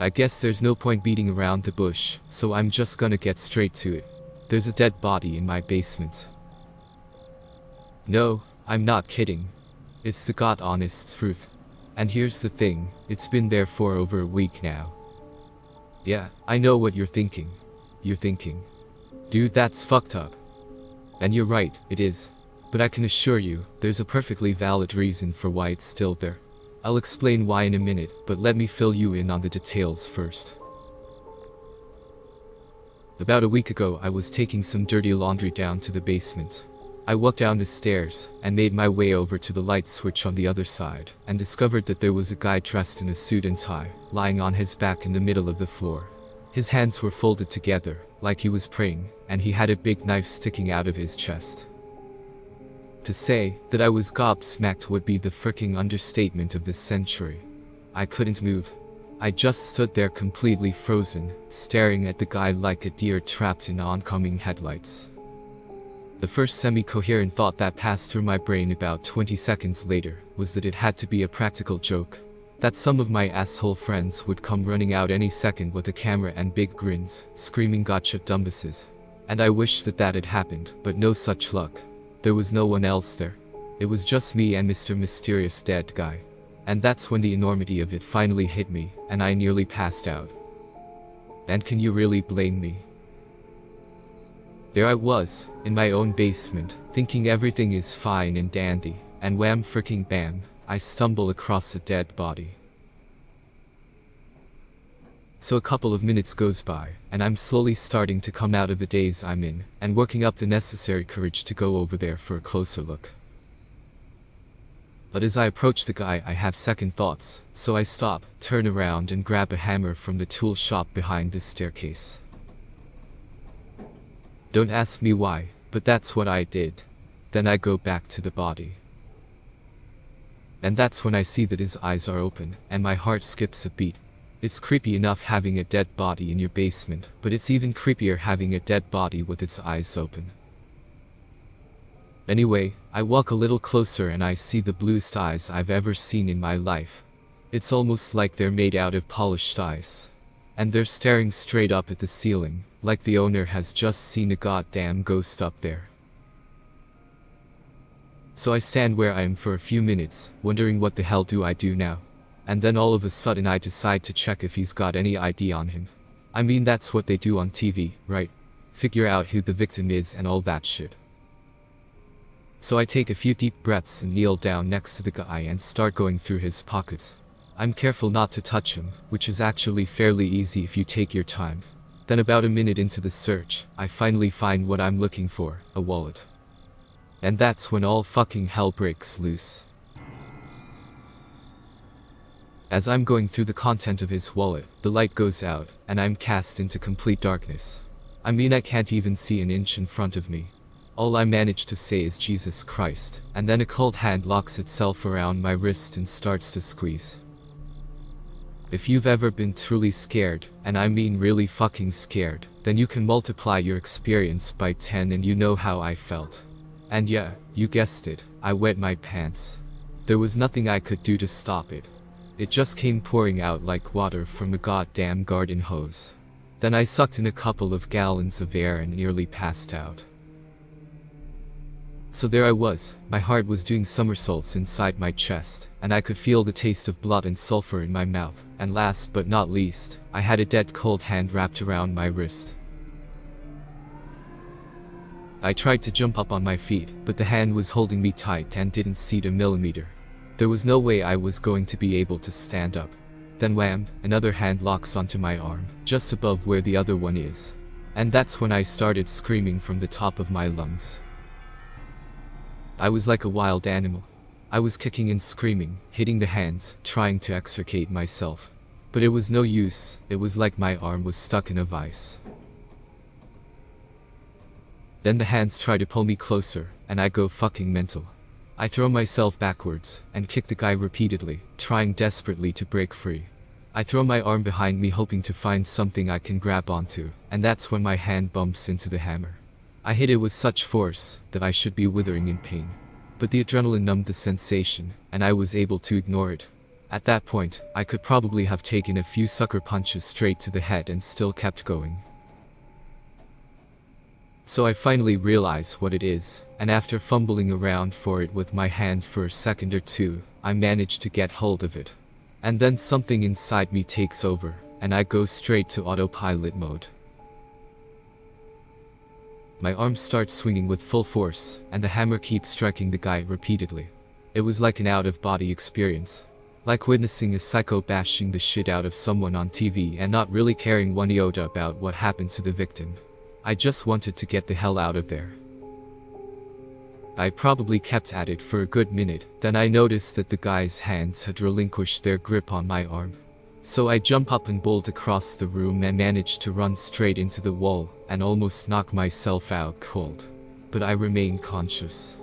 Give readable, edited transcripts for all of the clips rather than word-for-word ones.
I guess there's no point beating around the bush, so I'm just gonna get straight to it. There's a dead body in my basement. No, I'm not kidding. It's the god honest truth. And here's the thing, it's been there for over a week now. Yeah, I know what you're thinking. You're thinking, dude, that's fucked up. And you're right, it is. But I can assure you, there's a perfectly valid reason for why it's still there. I'll explain why in a minute, but let me fill you in on the details first. About a week ago, I was taking some dirty laundry down to the basement. I walked down the stairs, and made my way over to the light switch on the other side, and discovered that there was a guy dressed in a suit and tie, lying on his back in the middle of the floor. His hands were folded together, like he was praying, and he had a big knife sticking out of his chest. To say that I was gobsmacked would be the fricking understatement of this century. I couldn't move. I just stood there completely frozen, staring at the guy like a deer trapped in oncoming headlights. The first semi-coherent thought that passed through my brain about 20 seconds later was that it had to be a practical joke. That some of my asshole friends would come running out any second with a camera and big grins, screaming gotcha dumbasses. And I wish that had happened, but no such luck. There was no one else there. It was just me and Mr. Mysterious Dead Guy. And that's when the enormity of it finally hit me, and I nearly passed out. And can you really blame me? There I was, in my own basement, thinking everything is fine and dandy, and wham fricking bam, I stumble across a dead body. So a couple of minutes goes by, and I'm slowly starting to come out of the daze I'm in, and working up the necessary courage to go over there for a closer look. But as I approach the guy, I have second thoughts, so I stop, turn around and grab a hammer from the tool shop behind the staircase. Don't ask me why, but that's what I did. Then I go back to the body. And that's when I see that his eyes are open, and my heart skips a beat. It's creepy enough having a dead body in your basement, but it's even creepier having a dead body with its eyes open. Anyway, I walk a little closer and I see the bluest eyes I've ever seen in my life. It's almost like they're made out of polished ice. And they're staring straight up at the ceiling, like the owner has just seen a goddamn ghost up there. So I stand where I am for a few minutes, wondering what the hell do I do now? And then all of a sudden I decide to check if he's got any ID on him. I mean, that's what they do on TV, right? Figure out who the victim is and all that shit. So I take a few deep breaths and kneel down next to the guy and start going through his pockets. I'm careful not to touch him, which is actually fairly easy if you take your time. Then about a minute into the search, I finally find what I'm looking for, a wallet. And that's when all fucking hell breaks loose. As I'm going through the content of his wallet, the light goes out, and I'm cast into complete darkness. I mean, I can't even see an inch in front of me. All I manage to say is Jesus Christ, and then a cold hand locks itself around my wrist and starts to squeeze. If you've ever been truly scared, and I mean really fucking scared, then you can multiply your experience by 10 and you know how I felt. And yeah, you guessed it, I wet my pants. There was nothing I could do to stop it. It just came pouring out like water from a goddamn garden hose. Then I sucked in a couple of gallons of air and nearly passed out. So there I was, my heart was doing somersaults inside my chest, and I could feel the taste of blood and sulfur in my mouth, and last but not least, I had a dead cold hand wrapped around my wrist. I tried to jump up on my feet, but the hand was holding me tight and didn't seed a millimeter. There was no way I was going to be able to stand up. Then wham, another hand locks onto my arm, just above where the other one is. And that's when I started screaming from the top of my lungs. I was like a wild animal. I was kicking and screaming, hitting the hands, trying to extricate myself. But it was no use, it was like my arm was stuck in a vice. Then the hands try to pull me closer, and I go fucking mental. I throw myself backwards, and kick the guy repeatedly, trying desperately to break free. I throw my arm behind me hoping to find something I can grab onto, and that's when my hand bumps into the hammer. I hit it with such force that I should be withering in pain. But the adrenaline numbed the sensation, and I was able to ignore it. At that point, I could probably have taken a few sucker punches straight to the head and still kept going. So I finally realize what it is, and after fumbling around for it with my hand for a second or two, I manage to get hold of it. And then something inside me takes over, and I go straight to autopilot mode. My arm starts swinging with full force, and the hammer keeps striking the guy repeatedly. It was like an out-of-body experience. Like witnessing a psycho bashing the shit out of someone on TV and not really caring one iota about what happened to the victim. I just wanted to get the hell out of there. I probably kept at it for a good minute, then I noticed that the guy's hands had relinquished their grip on my arm. So I jump up and bolt across the room and manage to run straight into the wall and almost knock myself out cold. But I remain conscious.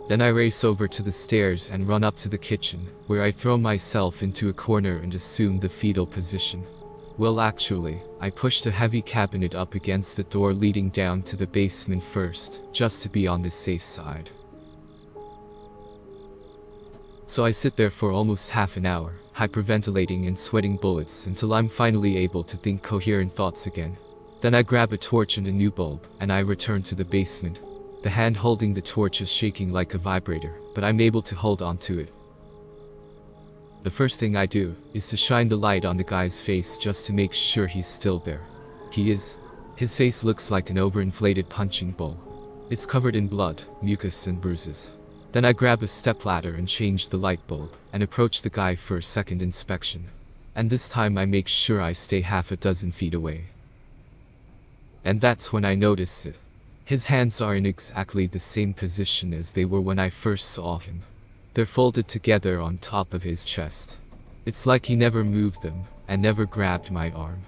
Then I race over to the stairs and run up to the kitchen, where I throw myself into a corner and assume the fetal position. Well, actually, I pushed a heavy cabinet up against the door leading down to the basement first, just to be on the safe side. So I sit there for almost half an hour, hyperventilating and sweating bullets until I'm finally able to think coherent thoughts again. Then I grab a torch and a new bulb, and I return to the basement. The hand holding the torch is shaking like a vibrator, but I'm able to hold on to it. The first thing I do is to shine the light on the guy's face just to make sure he's still there. He is. His face looks like an overinflated punching bowl. It's covered in blood, mucus and bruises. Then I grab a stepladder and change the light bulb, and approach the guy for a second inspection. And this time I make sure I stay half a dozen feet away. And that's when I notice it. His hands are in exactly the same position as they were when I first saw him. They're folded together on top of his chest. It's like he never moved them, and never grabbed my arm.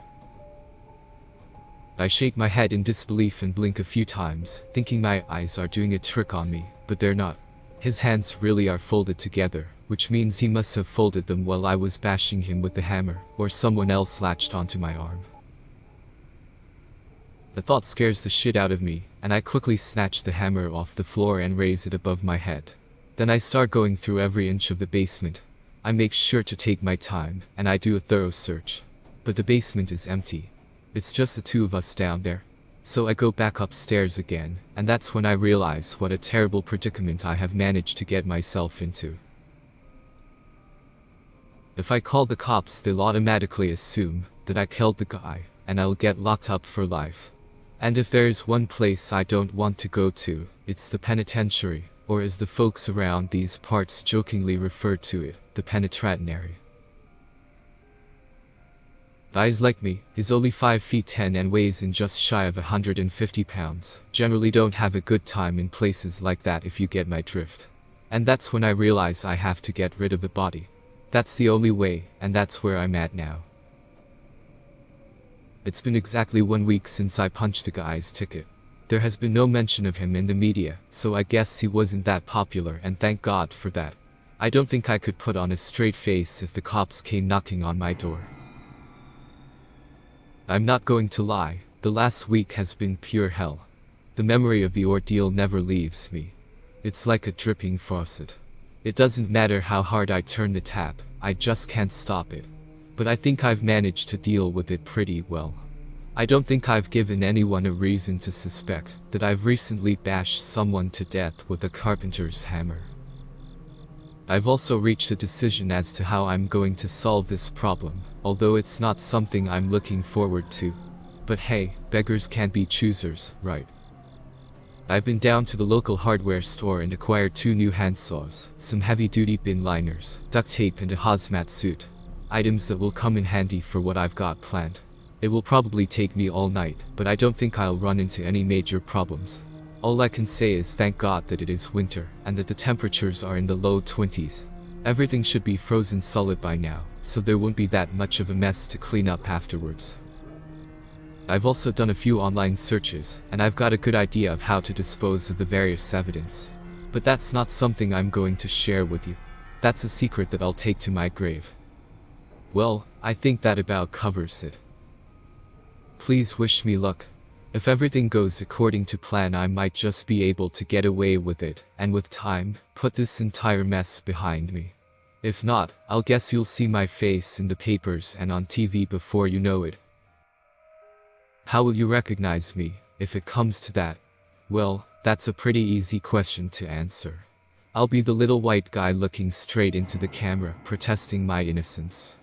I shake my head in disbelief and blink a few times, thinking my eyes are doing a trick on me, but they're not. His hands really are folded together, which means he must have folded them while I was bashing him with the hammer, or someone else latched onto my arm. The thought scares the shit out of me, and I quickly snatch the hammer off the floor and raise it above my head. Then I start going through every inch of the basement. I make sure to take my time, and I do a thorough search. But the basement is empty. It's just the two of us down there. So I go back upstairs again, and that's when I realize what a terrible predicament I have managed to get myself into. If I call the cops, they'll automatically assume that I killed the guy, and I'll get locked up for life. And if there's one place I don't want to go to, it's the penitentiary, or as the folks around these parts jokingly refer to it, the penitentiary. Guys like me, is only 5 feet 10 and weighs in just shy of 150 pounds, generally don't have a good time in places like that if you get my drift. And that's when I realize I have to get rid of the body. That's the only way, and that's where I'm at now. It's been exactly 1 week since I punched the guy's ticket. There has been no mention of him in the media, so I guess he wasn't that popular, and thank God for that. I don't think I could put on a straight face if the cops came knocking on my door. I'm not going to lie, the last week has been pure hell. The memory of the ordeal never leaves me. It's like a dripping faucet. It doesn't matter how hard I turn the tap, I just can't stop it. But I think I've managed to deal with it pretty well. I don't think I've given anyone a reason to suspect that I've recently bashed someone to death with a carpenter's hammer. I've also reached a decision as to how I'm going to solve this problem, although it's not something I'm looking forward to. But hey, beggars can't be choosers, right? I've been down to the local hardware store and acquired 2 new handsaws, some heavy-duty bin liners, duct tape and a hazmat suit. Items that will come in handy for what I've got planned. It will probably take me all night, but I don't think I'll run into any major problems. All I can say is thank God that it is winter, and that the temperatures are in the low 20s. Everything should be frozen solid by now, so there won't be that much of a mess to clean up afterwards. I've also done a few online searches, and I've got a good idea of how to dispose of the various evidence. But that's not something I'm going to share with you. That's a secret that I'll take to my grave. Well, I think that about covers it. Please wish me luck. If everything goes according to plan, I might just be able to get away with it, and with time, put this entire mess behind me. If not, I'll guess you'll see my face in the papers and on TV before you know it. How will you recognize me, if it comes to that? Well, that's a pretty easy question to answer. I'll be the little white guy looking straight into the camera, protesting my innocence.